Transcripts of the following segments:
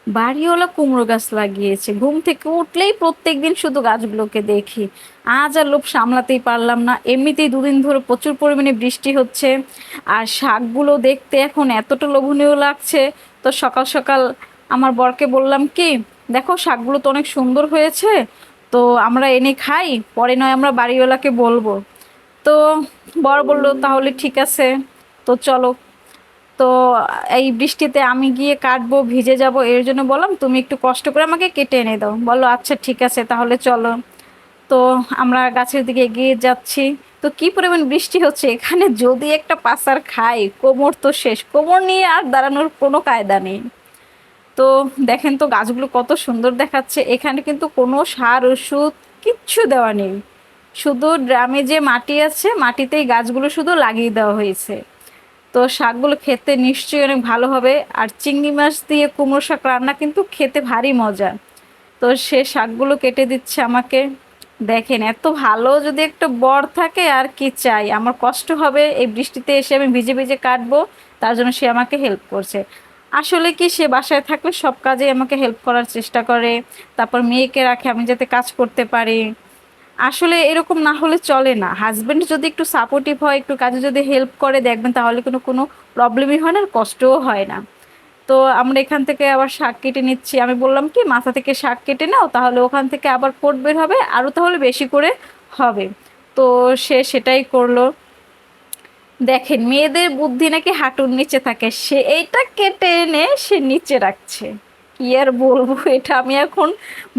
বাড়িওয়ালা কুমড়ো গাছ লাগিয়েছে, ঘুম থেকে উঠলেই প্রত্যেকদিন শুধু গাছগুলোকে দেখি। আজ আর লোভ সামলাতেই পারলাম না, এমনিতেই দুদিন ধরে প্রচুর পরিমাণে বৃষ্টি হচ্ছে, আর শাকগুলো দেখতে এখন এতটা লোভনীয় লাগছে। তো সকাল সকাল আমার বরকে বললাম কি, দেখো শাকগুলো তো অনেক সুন্দর হয়েছে, তো আমরা এনে খাই, পরে নয় আমরা বাড়িওয়ালাকে বলবো। তো বর বলল তাহলে ঠিক আছে, তো চলো। তো এই বৃষ্টিতে আমি গিয়ে কাটবো, ভিজে যাব, এর জন্য বললাম তুমি একটু কষ্ট করে আমাকে কেটে এনে দাও। বললো আচ্ছা ঠিক আছে তাহলে চলো। তো আমরা গাছের দিকে এগিয়ে যাচ্ছি। তো কি পরিমাণ বৃষ্টি হচ্ছে এখানে, যদি একটা পাসার খাই কোমর তো শেষ, কোমর নিয়ে আর দাঁড়ানোর কোনো কায়দা নেই। তো দেখেন তো গাছগুলো কত সুন্দর দেখাচ্ছে, এখানে কিন্তু কোনো সার ওষুধ কিচ্ছু দেওয়া নেই, শুধু ড্রামে যে মাটি আছে মাটিতেই গাছগুলো শুধু লাগিয়ে দেওয়া হয়েছে। তো শাকগুলো খেতে নিশ্চয়ই অনেক ভালো হবে, আর চিংড়ি মাছ দিয়ে কুমড়ো শাক রান্না কিন্তু খেতে ভারী মজা। তো সে শাকগুলো কেটে দিচ্ছে আমাকে। দেখেন এত ভালো যদি একটা বর থাকে আর কি চাই, আমার কষ্ট হবে এই বৃষ্টিতে এসে আমি ভিজে ভিজে কাটবো, তার জন্য সে আমাকে হেল্প করছে। আসলে কি সে বাসায় থাকলে সব কাজে আমাকে হেল্প করার চেষ্টা করে, তারপর মেয়েকে রাখে আমি যাতে কাজ করতে পারি। আসলে এরকম না হলে চলে না, হাজবেন্ড যদি একটু সাপোর্টিভ হয়, একটু কাজে যদি হেল্প করে দেখবেন তাহলে কোনো কোনো প্রবলেমই হয় না, আর কষ্টও হয় না। তো আমরা এখান থেকে আবার শাক কেটে নিচ্ছি, আমি বললাম কি মাথা থেকে শাক কেটে নাও, তাহলে ওখান থেকে আবার কোট বের হবে, আরও তাহলে বেশি করে হবে। তো সে সেটাই করলো। দেখেন মেয়েদের বুদ্ধি নাকি হাঁটুর নিচে থাকে, সে এইটা কেটে এনে সে নিচে রাখছে। কি আর বলবো, এটা আমি এখন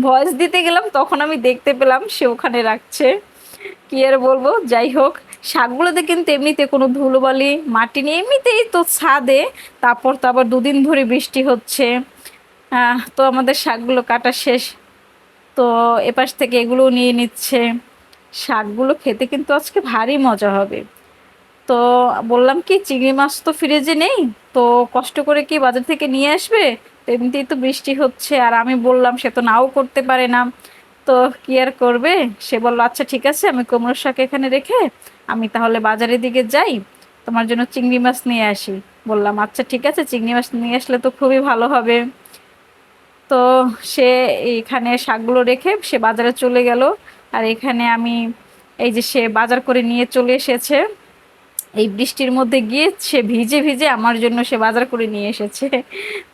ভয়েস দিতে গেলাম তখন আমি দেখতে পেলাম সে ওখানে রাখছে। কি আর বলবো, যাই হোক। শাকগুলোতে কিন্তু এমনিতে কোনো ধুলোবালি মাটি নেই, এমনিতেই তো ছাদে, তারপর তো আবার দুদিন ধরে বৃষ্টি হচ্ছে। তো আমাদের শাকগুলো কাটা শেষ। তো এপাশ থেকে এগুলো নিয়ে নিচ্ছে। শাকগুলো খেতে কিন্তু আজকে ভারী মজা হবে। তো বললাম কি চিংড়ি মাছ তো ফ্রিজে নেই, তো কষ্ট করে কি বাজার থেকে নিয়ে আসবে, তো এমনিতেই তো বৃষ্টি হচ্ছে, আর আমি বললাম সে তো নাও করতে পারে না। তো কি আর করবে, সে বললো আচ্ছা ঠিক আছে আমি কুমড়োর শাক এখানে রেখে আমি তাহলে বাজারের দিকে যাই, তোমার জন্য চিংড়ি মাছ নিয়ে আসি। বললাম আচ্ছা ঠিক আছে, চিংড়ি মাছ নিয়ে আসলে তো খুবই ভালো হবে। তো সে এইখানে শাকগুলো রেখে সে বাজারে চলে গেল, আর এখানে আমি এই যে সে বাজার করে নিয়ে চলে এসেছে, এই বৃষ্টির মধ্যে গিয়ে সে ভিজে ভিজে আমার জন্য সে বাজার করে নিয়ে এসেছে।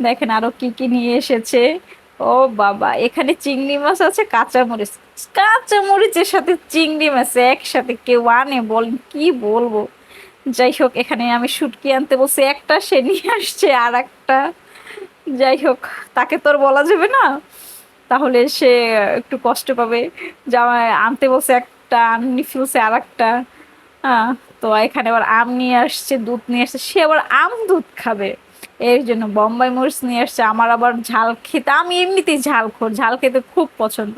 দেখেন আরো কি কি নিয়ে এসেছে। ও বাবা, এখানে চিংড়ি মাছ আছে, কাঁচামরিচ, কাঁচামরিচের সাথে চিংড়ি মাছ একসাথে কেউ আনে বলেন, কি বলবো। যাই হোক, এখানে আমি শুটকি আনতে বলছি একটা, সে নিয়ে আসছে আর একটা। যাই হোক, তাকে তো আর বলা যাবে না, তাহলে সে একটু কষ্ট পাবে। জামাই আনতে বলছে একটা, আনি ফেলছে আর একটা। হ্যাঁ। তো এখানে আবার আম নিয়ে আসছে, দুধ নিয়ে আসছে, সে আবার আম দুধ খাবে, এর জন্য বোম্বাই মরিচ নিয়ে আসছে। আমার আবার ঝাল খেতে, আমি এমনিতেই ঝাল ঝাল খেতে খুব পছন্দ।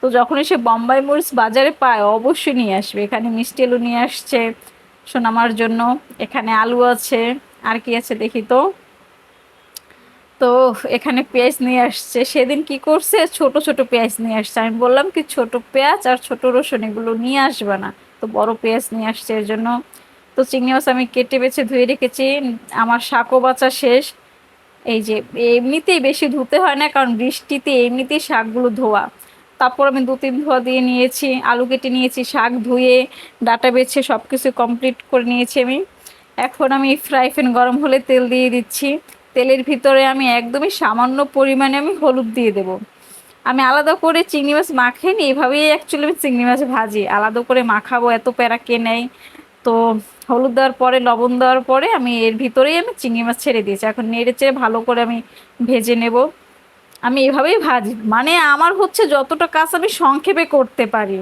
তো যখনই সে বোম্বাই মরিচ বাজারে পায় অবশ্যই নিয়ে আসবে। এখানে মিষ্টি আলু নিয়ে আসছে সোনামার জন্য, এখানে আলু আছে, আর কি আছে দেখি তো। তো এখানে পেঁয়াজ নিয়ে আসছে, সেদিন কি করছে ছোট ছোট পেঁয়াজ নিয়ে আসছে, আমি বললাম কি ছোট পেঁয়াজ আর ছোট রসুন এগুলো নিয়ে আসবে না, তো বড় পেঁয়াজ নিয়ে আসছে এর জন্য। তো চিংড়ি মাছ আমি কেটে বেছে ধুয়ে রেখেছি, আমার শাকও বাছা শেষ। এই যে এমনিতেই বেশি ধুতে হয় না, কারণ বৃষ্টিতে এমনিতেই শাকগুলো ধোয়া। তারপর আমি দু তিন ধোয়া দিয়ে নিয়েছি, আলু কেটে নিয়েছি, শাক ধুয়ে ডাটা বেছে সব কিছু কমপ্লিট করে নিয়েছি আমি। এখন আমি ফ্রাই প্যান গরম হলে তেল দিয়ে দিচ্ছি, তেলের ভিতরে আমি একদমই সামান্য পরিমাণে আমি হলুদ দিয়ে দেব। আমি আলাদা করে চিংড়ি মাছ মাখাইনি, এভাবেই অ্যাকচুয়ালি আমি চিংড়ি মাছ ভাজি, আলাদা করে মাখাবো এত প্যারা কে নেই। তো হলুদ দেওয়ার পরে লবণ দেওয়ার পরে আমি এর ভিতরেই আমি চিংড়ি মাছ ছেড়ে দিয়েছি, এখন নেড়ে চেড়ে ভালো করে আমি ভেজে নেব। আমি এভাবেই ভাজি, মানে আমার হচ্ছে যতটা কাজ আমি সংক্ষেপে করতে পারি,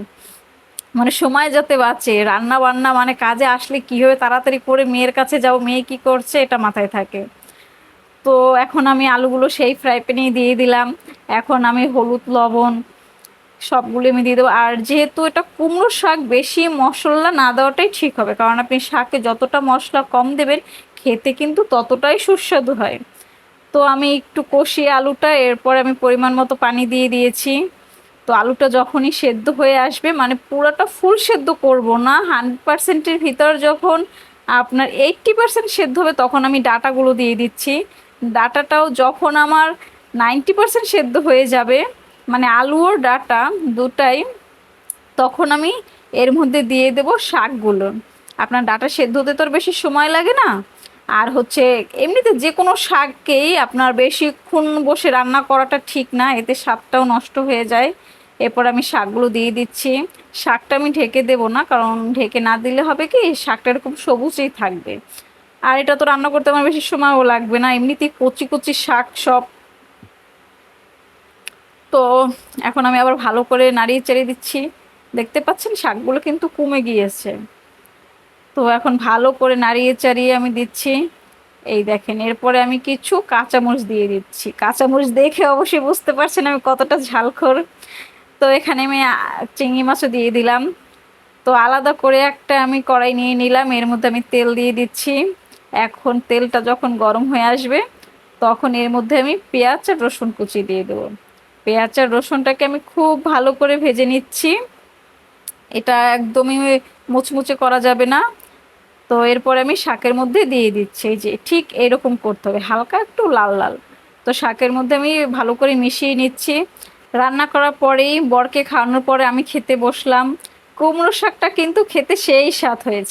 মানে সময় যাতে বাঁচে, রান্না বান্না মানে কাজে আসলে কীভাবে তাড়াতাড়ি করে মেয়ের কাছে যাও, মেয়ে কি করছে এটা মাথায় থাকে। তো এখন আমি আলুগুলো সেই ফ্রাই প্যানেই দিয়ে দিলাম, এখন আমি হলুদ লবণ সবগুলো আমি দিয়ে দেবো। আর যেহেতু এটা কুমড়ো শাক, বেশি মশলা না দেওয়াটাই ঠিক হবে, কারণ আপনি শাকে যতটা মশলা কম দেবেন খেতে কিন্তু ততটাই সুস্বাদু হয়। তো আমি একটু কষিয়ে আলুটা, এরপর আমি পরিমাণ মতো পানি দিয়ে দিয়েছি। তো আলুটা যখনই সেদ্ধ হয়ে আসবে, মানে পুরোটা ফুল সেদ্ধ করব না, 100%-এর ভিতর যখন আপনার 80% সেদ্ধ হবে তখন আমি ডাটাগুলো দিয়ে দিচ্ছি। ডাটাটাও যখন আমার 90% সেদ্ধ হয়ে যাবে, মানে আলু ও ডাঁটা দুটাই, তখন আমি এর মধ্যে দিয়ে দেব শাকগুলো। আপনার ডাঁটা সেদ্ধ হতে তো আর বেশি সময় লাগে না। আর হচ্ছে এমনিতে যে কোনো শাককেই আপনার বেশিক্ষণ বসে রান্না করাটা ঠিক না, এতে স্বাদটাও নষ্ট হয়ে যায়। এরপর আমি শাকগুলো দিয়ে দিচ্ছি। শাকটা আমি ঢেকে দেব না, কারণ ঢেকে না দিলে হবে কি শাকটা এরকম সবুজেই থাকবে। আর এটা তো রান্না করতে আমার বেশি সময়ও লাগবে না, এমনিতেই কচি কচি শাক সব। তো এখন আমি আবার ভালো করে নাড়িয়ে চাড়িয়ে দিচ্ছি। দেখতে পাচ্ছেন শাকগুলো কিন্তু কমে গিয়েছে। তো এখন ভালো করে নাড়িয়ে চাড়িয়ে আমি দিচ্ছি। এই দেখেন, এরপরে আমি কিছু কাঁচামরিচ দিয়ে দিচ্ছি। কাঁচামরিচ দেখে অবশ্যই বুঝতে পারছেন আমি কতটা ঝালখোর। তো এখানে আমি চিংড়ি মাছও দিয়ে দিলাম। তো আলাদা করে একটা আমি কড়াই নিয়ে নিলাম, এর মধ্যে আমি তেল দিয়ে দিচ্ছি। এখন তেলটা যখন গরম হয়ে আসবে, তখন এর মধ্যে আমি পেঁয়াজ আর রসুন কুচি দিয়ে দেবো। পেঁয়াজ আর রসুনটাকে আমি খুব ভালো করে ভেজে নিচ্ছি। এটা একদমই মুচমুচে করা যাবে না। তো এরপরে আমি শাকের মধ্যে দিয়ে দিচ্ছি, এই যে ঠিক এরকম করতে হবে, হালকা একটু লাল লাল। তো শাকের মধ্যে আমি ভালো করে মিশিয়ে নিচ্ছি। রান্না করার পরেই বরকে খাওয়ানোর পরে আমি খেতে বসলাম। কুমড়ো শাকটা কিন্তু খেতে সেই স্বাদ হয়েছে।